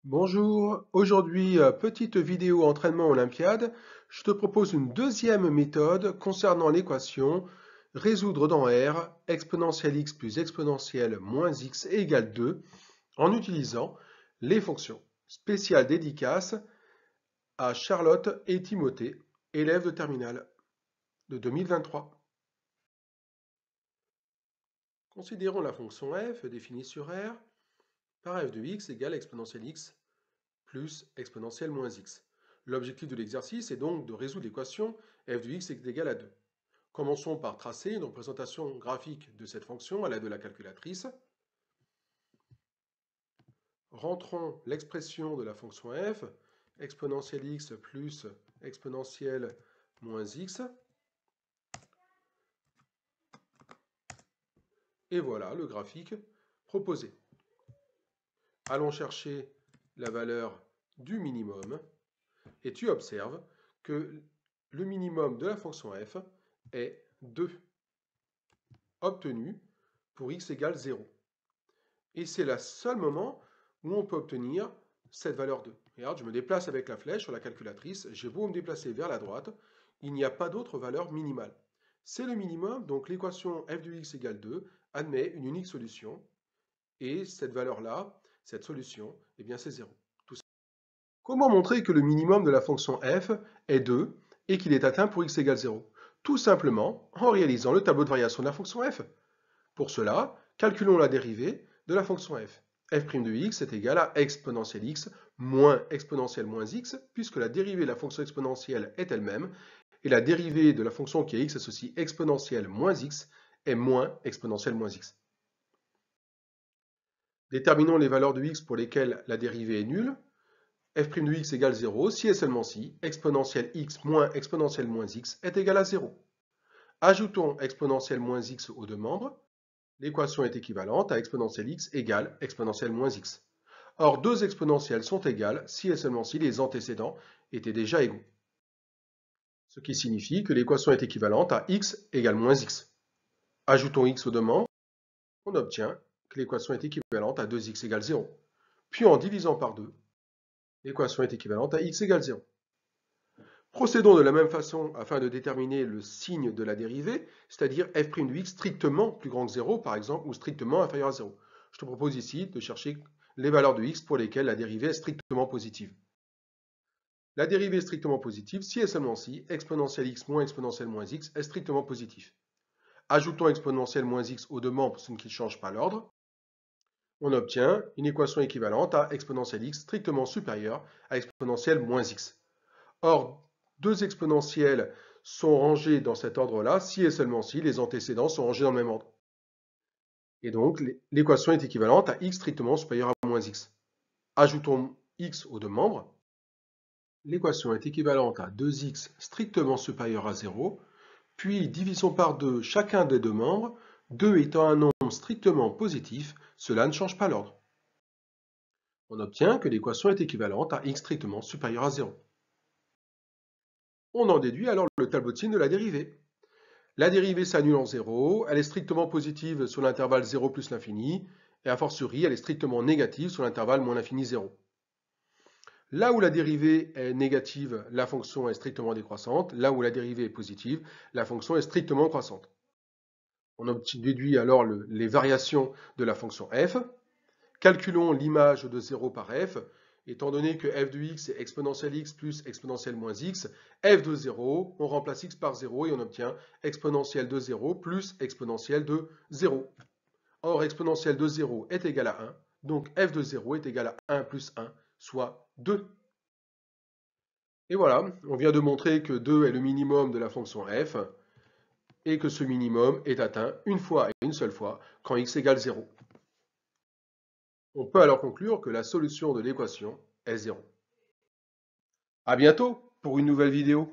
Bonjour, aujourd'hui, petite vidéo entraînement olympiade. Je te propose une deuxième méthode concernant l'équation résoudre dans R exponentielle x plus exponentielle moins x égale 2 en utilisant les fonctions. Spéciale dédicace à Charlotte et Timothée, élèves de terminale de 2023. Considérons la fonction f définie sur R par f de x égale exponentielle x plus exponentielle moins x. L'objectif de l'exercice est donc de résoudre l'équation f de x est égal à 2. Commençons par tracer une représentation graphique de cette fonction à l'aide de la calculatrice. Rentrons l'expression de la fonction f, exponentielle x plus exponentielle moins x. Et voilà le graphique proposé. Allons chercher la valeur du minimum et tu observes que le minimum de la fonction f est 2, obtenu pour x égale 0. Et c'est le seul moment où on peut obtenir cette valeur 2. Regarde, je me déplace avec la flèche sur la calculatrice, j'ai beau me déplacer vers la droite, il n'y a pas d'autre valeur minimale. C'est le minimum, donc l'équation f de x égale 2 admet une unique solution, et cette valeur-là, cette solution, eh bien c'est 0. Comment montrer que le minimum de la fonction f est 2 et qu'il est atteint pour x égale 0? Tout simplement en réalisant le tableau de variation de la fonction f. Pour cela, calculons la dérivée de la fonction f. f' de x est égal à exponentielle x moins exponentielle moins x, puisque la dérivée de la fonction exponentielle est elle-même, et la dérivée de la fonction qui est x associe exponentielle moins x est moins exponentielle moins x. Déterminons les valeurs de x pour lesquelles la dérivée est nulle. f' de x égale 0 si et seulement si exponentielle x moins exponentielle moins x est égal à 0. Ajoutons exponentielle moins x aux deux membres. L'équation est équivalente à exponentielle x égale exponentielle moins x. Or, deux exponentielles sont égales si et seulement si les antécédents étaient déjà égaux. Ce qui signifie que l'équation est équivalente à x égale moins x. Ajoutons x aux deux membres, on obtient que l'équation est équivalente à 2x égale 0. Puis en divisant par 2, l'équation est équivalente à x égale 0. Procédons de la même façon afin de déterminer le signe de la dérivée, c'est-à-dire f' de x strictement plus grand que 0, par exemple, ou strictement inférieur à 0. Je te propose ici de chercher les valeurs de x pour lesquelles la dérivée est strictement positive. La dérivée est strictement positive si et seulement si exponentielle x moins exponentielle moins x est strictement positif. Ajoutons exponentielle moins x aux deux membres, ce qui ne change pas l'ordre. On obtient une équation équivalente à exponentielle x strictement supérieure à exponentielle moins x. Or, deux exponentielles sont rangées dans cet ordre-là si et seulement si les antécédents sont rangés dans le même ordre. Et donc, l'équation est équivalente à x strictement supérieur à moins x. Ajoutons x aux deux membres. L'équation est équivalente à 2x strictement supérieur à 0, puis divisons par 2 chacun des deux membres, 2 étant un nombre strictement positif, cela ne change pas l'ordre. On obtient que l'équation est équivalente à x strictement supérieur à 0. On en déduit alors le tableau de signes de la dérivée. La dérivée s'annule en 0, elle est strictement positive sur l'intervalle 0 plus l'infini, et a fortiori, elle est strictement négative sur l'intervalle moins l'infini 0. Là où la dérivée est négative, la fonction est strictement décroissante. Là où la dérivée est positive, la fonction est strictement croissante. On déduit alors les variations de la fonction f. Calculons l'image de 0 par f. Étant donné que f de x est exponentielle x plus exponentielle moins x, f de 0, on remplace x par 0 et on obtient exponentielle de 0 plus exponentielle de 0. Or, exponentielle de 0 est égale à 1, donc f de 0 est égal à 1 plus 1, soit 2. Et voilà, on vient de montrer que 2 est le minimum de la fonction f et que ce minimum est atteint une fois et une seule fois quand x égale 0. On peut alors conclure que la solution de l'équation est 0. À bientôt pour une nouvelle vidéo.